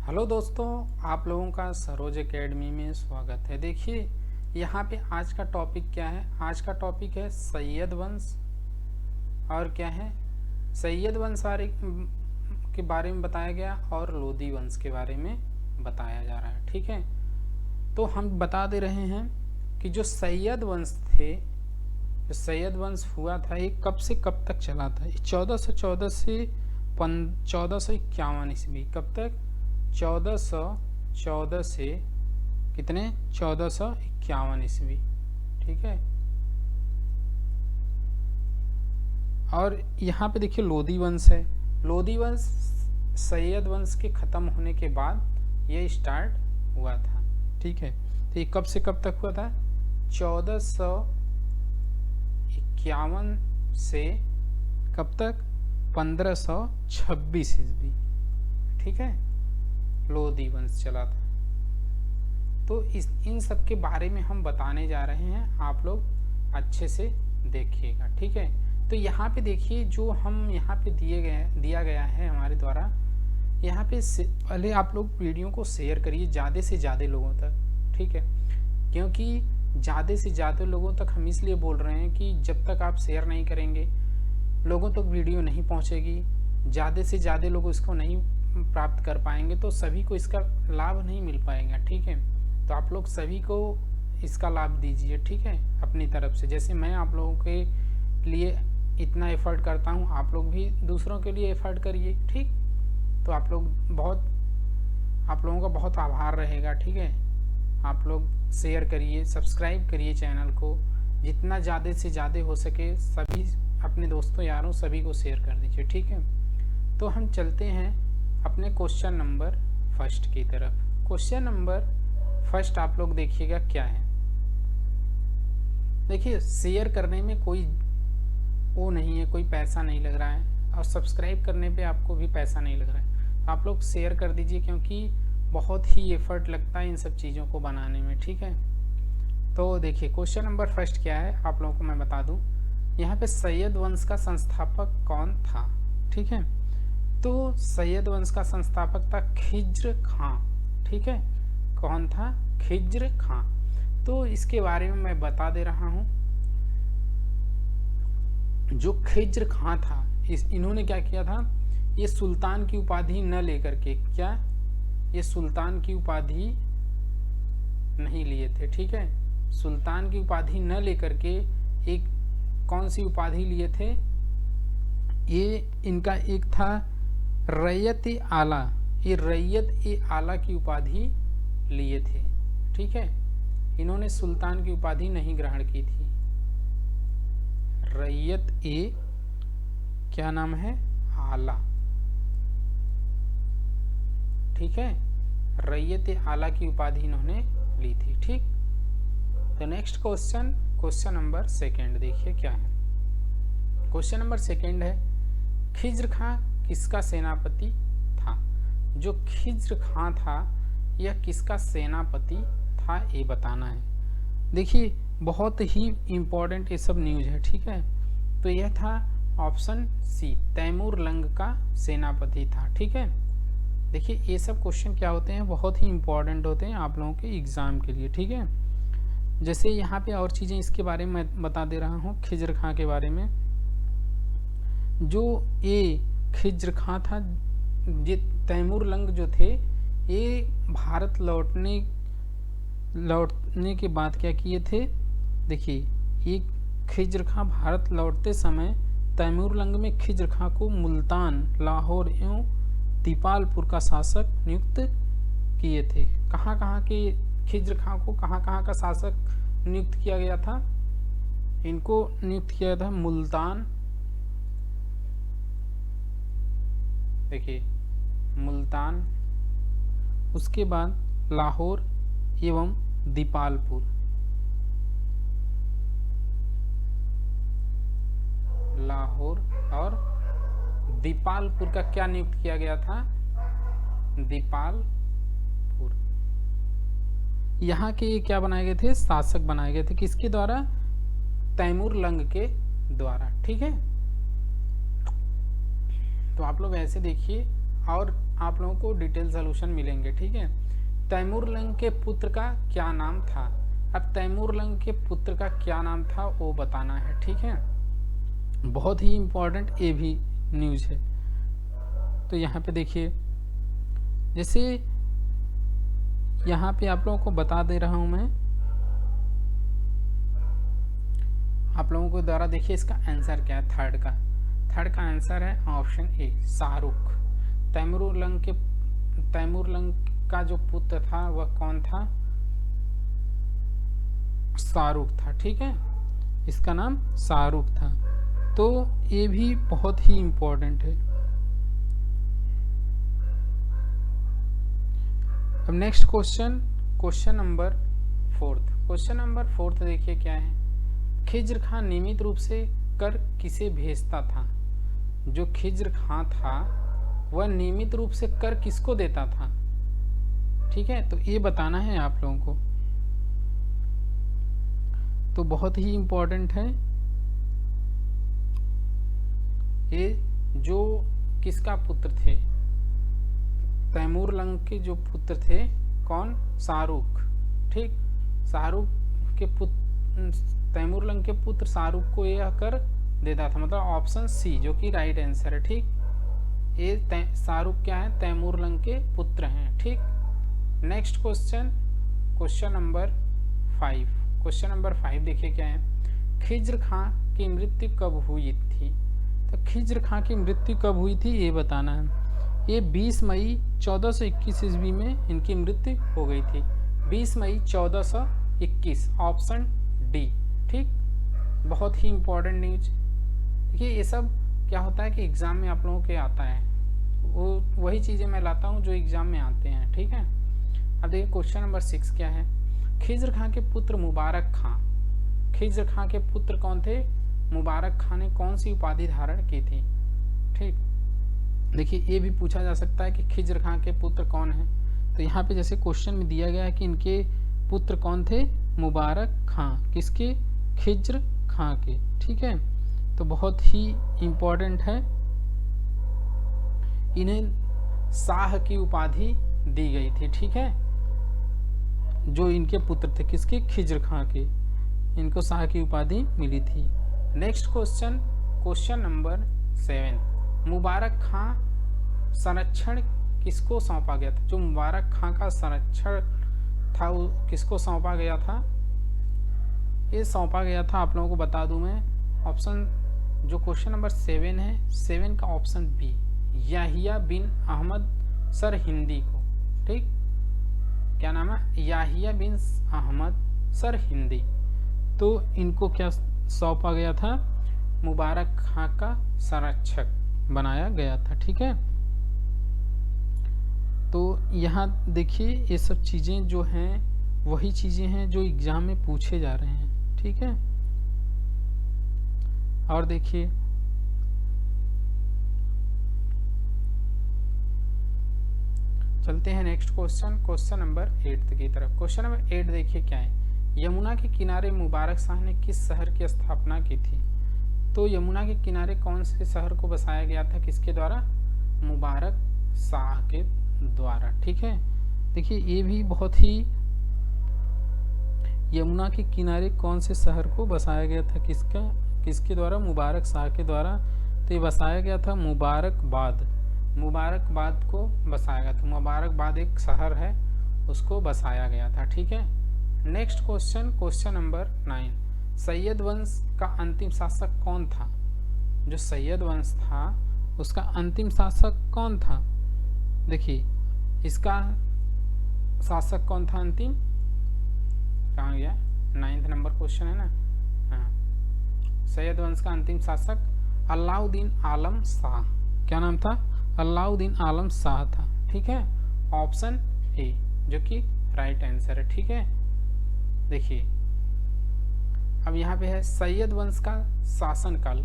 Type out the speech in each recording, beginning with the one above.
Hello दोस्तों, आप लोगों का सरोज एकेडमी में स्वागत है। देखिए यहाँ पे आज का टॉपिक क्या है। आज का टॉपिक है सैयद वंश। और क्या है, सैयद वंश के बारे में बताया गया और लोदी वंश के बारे में बताया जा रहा है। ठीक है, तो हम बता दे रहे हैं कि जो सैयद वंश थे, जो सैयद वंश हुआ था, ये कब से कब तक चला था। 1414 से 1451 ईस्वी। कब तक? 1414 से कितने, 1451 ईस्वी। ठीक है, और यहाँ पे देखिए लोदी वंश है। लोदी वंश सैयद वंश के ख़त्म होने के बाद ये स्टार्ट हुआ था। ठीक है, तो ये कब से कब तक हुआ था? 1451 से कब तक? 1526 ईस्वी। ठीक है, लोदी वंश चला था। तो इन सब के बारे में हम बताने जा रहे हैं, आप लोग अच्छे से देखिएगा। ठीक है, तो यहाँ पे देखिए जो हम यहाँ पे दिया गया है हमारे द्वारा। यहाँ पे पहले आप लोग वीडियो को शेयर करिए ज़्यादा से ज़्यादा लोगों तक। ठीक है, क्योंकि ज़्यादा से ज़्यादा लोगों तक हम इसलिए बोल रहे हैं कि जब तक आप शेयर नहीं करेंगे लोगों तक वीडियो नहीं पहुँचेगी, ज़्यादा से ज़्यादा लोग इसको नहीं प्राप्त कर पाएंगे, तो सभी को इसका लाभ नहीं मिल पाएगा। ठीक है, तो आप लोग सभी को इसका लाभ दीजिए। ठीक है, अपनी तरफ से। जैसे मैं आप लोगों के लिए इतना एफर्ट करता हूँ, आप लोग भी दूसरों के लिए एफर्ट करिए। ठीक, तो आप लोगों का बहुत आभार रहेगा। ठीक है, आप लोग शेयर करिए, सब्सक्राइब करिए चैनल को, जितना ज़्यादा से ज़्यादा हो सके सभी अपने दोस्तों यारों सभी को शेयर कर दीजिए। ठीक है, तो हम चलते हैं अपने क्वेश्चन नंबर फर्स्ट की तरफ। क्वेश्चन नंबर फर्स्ट आप लोग देखिएगा क्या है। देखिए शेयर करने में कोई वो नहीं है, कोई पैसा नहीं लग रहा है, और सब्सक्राइब करने पे आपको भी पैसा नहीं लग रहा है। आप लोग शेयर कर दीजिए, क्योंकि बहुत ही एफर्ट लगता है इन सब चीज़ों को बनाने में। ठीक है, तो देखिए क्वेश्चन नंबर फर्स्ट क्या है आप लोगों को मैं बता दूं। यहाँ पे सैयद वंश का संस्थापक कौन था? ठीक है, तो सैयद वंश का संस्थापक था खिज्र खां। ठीक है, कौन था? खिज्र खां। तो इसके बारे में मैं बता दे रहा हूँ। जो खिज्र खां था, इन्होंने क्या किया था, ये सुल्तान की उपाधि न लेकर के, क्या ये सुल्तान की उपाधि नहीं लिए थे। ठीक है, सुल्तान की उपाधि न लेकर के एक कौन सी उपाधि लिए थे? ये इनका एक था रैयत ए आला। ये रैयत ए आला की उपाधि लिए थे। ठीक है, इन्होंने सुल्तान की उपाधि नहीं ग्रहण की थी। रैयत ए क्या नाम है? आला। ठीक है, रैयत ए आला की उपाधि इन्होंने ली थी। ठीक, तो next question, question number second देखिए क्या है। क्वेश्चन नंबर सेकेंड है, खिज्र खां किसका सेनापति था? जो खिज्र खां था यह किसका सेनापति था, ये बताना है। देखिए बहुत ही इम्पोर्टेंट ये सब न्यूज है। ठीक है, तो यह था ऑप्शन सी, तैमूर लंग का सेनापति था। ठीक है, देखिए ये सब क्वेश्चन क्या होते हैं, बहुत ही इम्पोर्टेंट होते हैं आप लोगों के एग्जाम के लिए। ठीक है, जैसे यहाँ पे और चीज़ें इसके बारे में मैं बता दे रहा हूँ खिज्र खां के बारे में। जो ये खिज्र खां था, ये तैमूर लंग जो थे, ये भारत लौटने के बाद क्या किए थे? देखिए ये खिज्र खां भारत लौटते समय तैमूर लंग में खिज्र खां को मुल्तान, लाहौर एवं दीपालपुर का शासक नियुक्त किए थे। कहाँ कहाँ के खिज्र खां को कहाँ कहाँ का शासक नियुक्त किया गया था? इनको नियुक्त किया था मुल्तान, देखिए मुल्तान, उसके बाद लाहौर एवं दीपालपुर। लाहौर और दीपालपुर का क्या नियुक्त किया गया था? दीपालपुर। यहाँ के क्या बनाए गए थे? शासक बनाए गए थे। किसके द्वारा? तैमूर लंग के द्वारा। ठीक है, तो आप लोग ऐसे देखिए और आप लोगों को डिटेल सोल्यूशन मिलेंगे, ठीक है। तैमूरलंग के पुत्र का क्या नाम था? अब तैमूरलंग के पुत्र का क्या नाम था वो बताना है, ठीक है। बहुत ही इम्पोर्टेंट ये भी न्यूज़ है। तो यहाँ पे देखिए, जैसे यहाँ पे आप लोगों को बता दे रहा हूँ मैं, आप लोगों को द्वारा देखिए इसका आंसर क्या है। थर्ड का आंसर है ऑप्शन ए, शाहरुख। तैमूरलंग का जो पुत्र था वह कौन था? शाहरुख था, ठीक है। इसका नाम शाहरुख था। तो ये भी बहुत ही इम्पोर्टेंट है। अब नेक्स्ट क्वेश्चन नंबर फोर्थ देखिए क्या है। खिज्र खां नियमित रूप से कर किसे भेजता था? जो खिज्र खां था वह नियमित रूप से कर किसको देता था? ठीक है, तो ये बताना है आप लोगों को। तो बहुत ही इम्पोर्टेंट है ये। जो किसका पुत्र थे? तैमूरलंग के जो पुत्र थे, कौन? शाहरुख, ठीक। शाहरुख के पुत्र, तैमूरलंग के पुत्र शाहरुख को यह कर देता था, मतलब ऑप्शन सी जो कि राइट आंसर है, ठीक। ये शाहरुख क्या है? तैमूरलंग के पुत्र हैं, ठीक। नेक्स्ट क्वेश्चन नंबर 5 देखिए क्या है। खिज्र खां की मृत्यु कब हुई थी? तो खिज्र खां की मृत्यु कब हुई थी ये बताना है। ये 20 मई 1421 ईस्वी में इनकी मृत्यु हो गई थी। 20 मई 1421, ऑप्शन डी, ठीक। बहुत ही इम्पोर्टेंट न्यूज। देखिए ये सब क्या होता है कि एग्जाम में आप लोगों के आता है, वो वही चीज़ें मैं लाता हूँ जो एग्जाम में आते हैं, ठीक है। अब देखिए क्वेश्चन नंबर 6 क्या है। खिज्र खां के पुत्र मुबारक खां, खिज्र खां के पुत्र कौन थे? मुबारक खां ने कौन सी उपाधि धारण की थी? ठीक, देखिए ये भी पूछा जा सकता है कि खिज्र खां के पुत्र कौन है। तो यहाँ पे जैसे क्वेश्चन में दिया गया है कि इनके पुत्र कौन थे? मुबारक खां। किसके? खिज्र खां के, ठीक है। तो बहुत ही इम्पोर्टेंट है। इन्हें शाह की उपाधि दी गई थी, ठीक है। जो इनके पुत्र थे, किसके? खिज्र खां के, इनको शाह की उपाधि मिली थी। Next question number 7। मुबारक खां संरक्षण किसको सौंपा गया था? जो मुबारक खां का संरक्षण था वो किसको सौंपा गया था? ये सौंपा गया था, आप लोगों को बता दूं मैं, ऑप्शन जो क्वेश्चन नंबर 7 है, 7 का ऑप्शन बी, याहिया बिन अहमद सरहिंदी को, ठीक। क्या नाम है? याहिया बिन अहमद सरहिंदी। तो इनको क्या सौंपा गया था? मुबारक खां का संरक्षक बनाया गया था, ठीक है। तो यहाँ देखिए ये सब चीज़ें जो हैं वही चीज़ें हैं जो एग्जाम में पूछे जा रहे हैं, ठीक है। और देखिए चलते हैं नेक्स्ट क्वेश्चन नंबर 8 की तरफ। क्वेश्चन नंबर 8 देखिए क्या है। यमुना के किनारे मुबारक शाह ने किस शहर की स्थापना की थी? तो यमुना के किनारे कौन से शहर को बसाया गया था? किसके द्वारा? मुबारक शाह के द्वारा, ठीक है। देखिए ये भी बहुत ही, यमुना के किनारे कौन से शहर को बसाया गया था? किसके द्वारा? मुबारक शाह के द्वारा। तो ये बसाया गया था मुबारकबाद को बसाया गया था। मुबारकबाद एक शहर है, उसको बसाया गया था, ठीक है। Next question number 9। सैयद वंश का अंतिम शासक कौन था? जो सैयद वंश था उसका अंतिम शासक कौन था? देखिए इसका शासक कौन था अंतिम? कहाँ गया? 9th नंबर क्वेश्चन है ना। हाँ, सैयद वंश का अंतिम शासक अलाउद्दीन आलम शाह। क्या नाम था? अलाउद्दीन आलम शाह था, ठीक है। ऑप्शन ए जो कि राइट आंसर है, ठीक है। देखिए अब यहाँ पे है सैयद वंश का शासनकाल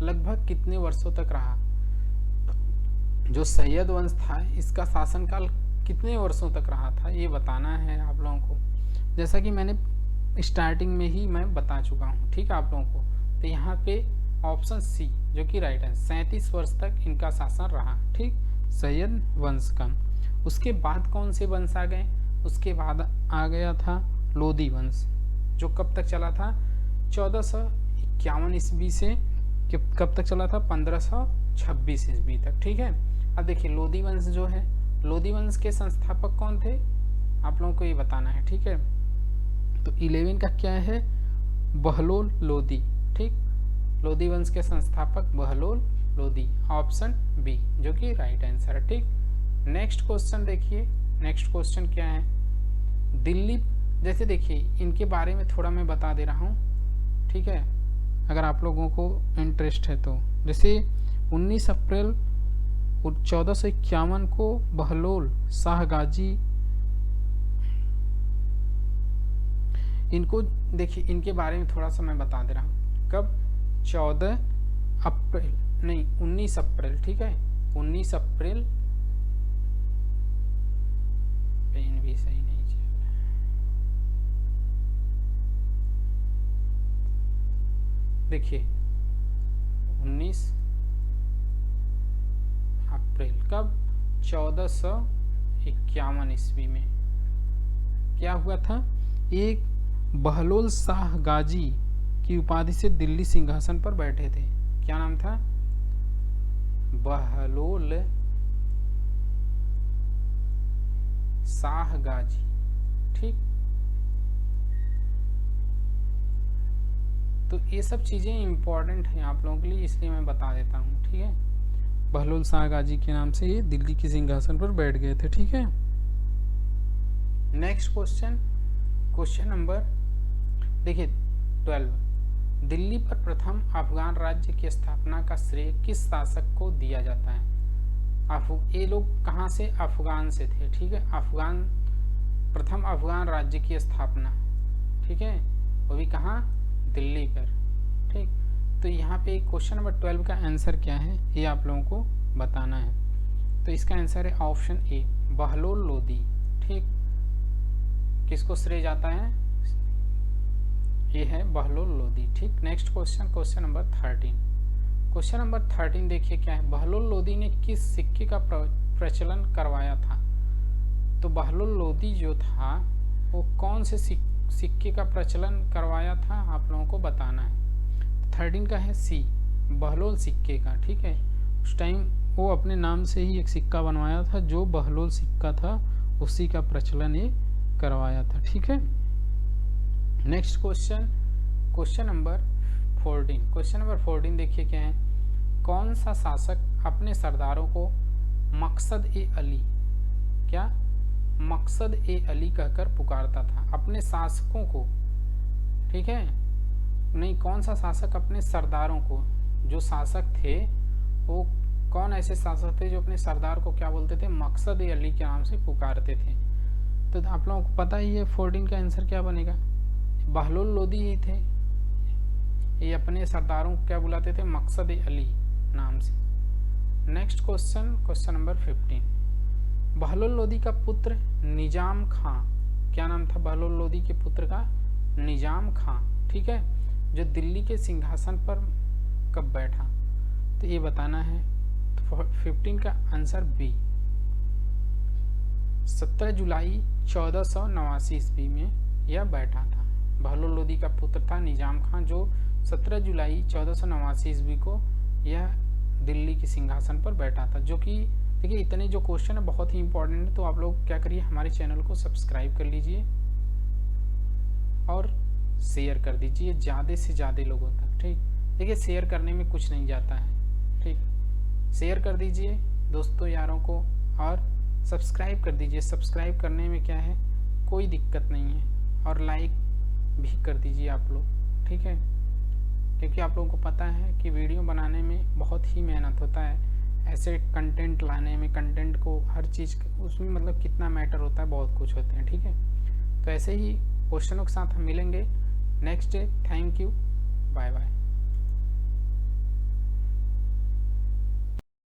लगभग कितने वर्षों तक रहा? जो सैयद वंश था इसका शासनकाल कितने वर्षों तक रहा था ये बताना है आप लोगों को। जैसा कि मैंने स्टार्टिंग में ही मैं बता चुका हूँ, ठीक है आप लोगों को। तो यहाँ पे ऑप्शन सी जो कि राइट है, 37 वर्ष तक इनका शासन रहा, ठीक। सय्यद वंश का। उसके बाद कौन से वंश आ गए? उसके बाद आ गया था लोदी वंश, जो कब तक चला था? 1451 ईस्वी से कब तक चला था? 1526 ईस्वी तक। ठीक है। अब देखिए लोदी वंश जो है, लोदी वंश के संस्थापक कौन थे? आप लोगों को ये बताना है। ठीक है। तो 11 का क्या है? बहलोल लोदी। ठीक, लोदी वंश के संस्थापक बहलोल लोदी, ऑप्शन बी जो कि राइट आंसर है। ठीक, नेक्स्ट क्वेश्चन देखिए। नेक्स्ट क्वेश्चन क्या है? दिल्ली, जैसे देखिए इनके बारे में थोड़ा मैं बता दे रहा हूँ। ठीक है, अगर आप लोगों को इंटरेस्ट है तो। जैसे 19 अप्रैल 1451 को बहलोल शाह गाजी, इनको देखिए इनके बारे में थोड़ा सा मैं बता दे रहा हूँ। कब? 14 अप्रैल नहीं 19 अप्रैल। ठीक है, 19 अप्रैल, पेन भी सही नहीं चल रहा है। देखिए 19 अप्रैल कब? 1451 ईस्वी में क्या हुआ था? एक बहलोल शाह गाजी की उपाधि से दिल्ली सिंहासन पर बैठे थे। क्या नाम था? बहलोल शाह गाजी। ठीक, तो ये सब चीजें इंपॉर्टेंट हैं आप लोगों के लिए, इसलिए मैं बता देता हूँ। ठीक है, बहलोल शाह गाजी के नाम से ये दिल्ली के सिंहासन पर बैठ गए थे। ठीक है। नेक्स्ट क्वेश्चन, क्वेश्चन नंबर देखिए 12, दिल्ली पर प्रथम अफगान राज्य की स्थापना का श्रेय किस शासक को दिया जाता है? ये लोग कहाँ से? अफगान से थे। ठीक है, अफगान, प्रथम अफगान राज्य की स्थापना। ठीक है, वो भी कहाँ? दिल्ली पर। ठीक, तो यहाँ पे क्वेश्चन नंबर 12 का आंसर क्या है ये आप लोगों को बताना है। तो इसका आंसर है ऑप्शन ए, बहलोल लोदी। ठीक, किसको श्रेय जाता है? ये है बहलोल लोदी। ठीक, next question, question number 13। Question number 13 देखिए क्या है? बहलोल लोदी ने किस सिक्के का प्रचलन करवाया था? तो बहलोल लोदी जो था वो कौन से सिक्के का प्रचलन करवाया था, आप लोगों को बताना है। 13 का है सी, बहलोल सिक्के का। ठीक है, उस टाइम वो अपने नाम से ही एक सिक्का बनवाया था, जो बहलोल सिक्का था उसी का प्रचलन ये करवाया था। ठीक है। Next question, question number 14। Question number 14 देखिए क्या है? कौन सा शासक अपने सरदारों को मकसद ए अली, क्या? मकसद ए अली कहकर पुकारता था अपने शासकों को? ठीक है, नहीं, कौन सा शासक अपने सरदारों को, जो शासक थे वो कौन ऐसे शासक थे जो अपने सरदार को क्या बोलते थे? मकसद ए अली के नाम से पुकारते थे। तो आप लोगों को पता ही है 14 का आंसर क्या बनेगा? बहलोल लोदी ही थे, ये अपने सरदारों को क्या बुलाते थे? मकसद ए अली नाम से। Next question, question number 15। Bahlol Lodi का पुत्र निजाम खां, क्या नाम था बहलोल लोदी के पुत्र का? निजाम खां। ठीक है, जो दिल्ली के सिंहासन पर कब बैठा? तो ये बताना है। तो 15 का आंसर बी, 17 जुलाई 1489 ईस्वी में यह बैठा था। बहलोल लोदी का पुत्र था निजाम खां, जो 17 जुलाई 1489 ईस्वी को यह दिल्ली के सिंहासन पर बैठा था। जो कि देखिए इतने जो क्वेश्चन है बहुत ही इंपॉर्टेंट है, तो आप लोग क्या करिए, हमारे चैनल को सब्सक्राइब कर लीजिए और शेयर कर दीजिए ज़्यादा से ज़्यादा लोगों तक। ठीक, देखिए शेयर करने में कुछ नहीं जाता है। ठीक, शेयर कर दीजिए दोस्तों यारों को और सब्सक्राइब कर दीजिए। सब्सक्राइब करने में क्या है, कोई दिक्कत नहीं है, और लाइक भी कर दीजिए आप लोग। ठीक है, क्योंकि आप लोगों को पता है कि वीडियो बनाने में बहुत ही मेहनत होता है, ऐसे कंटेंट लाने में, कंटेंट को हर चीज़ उसमें मतलब कितना मैटर होता है, बहुत कुछ होते हैं। ठीक है, तो ऐसे ही क्वेश्चनों के साथ हम मिलेंगे next day. Thank you, bye bye.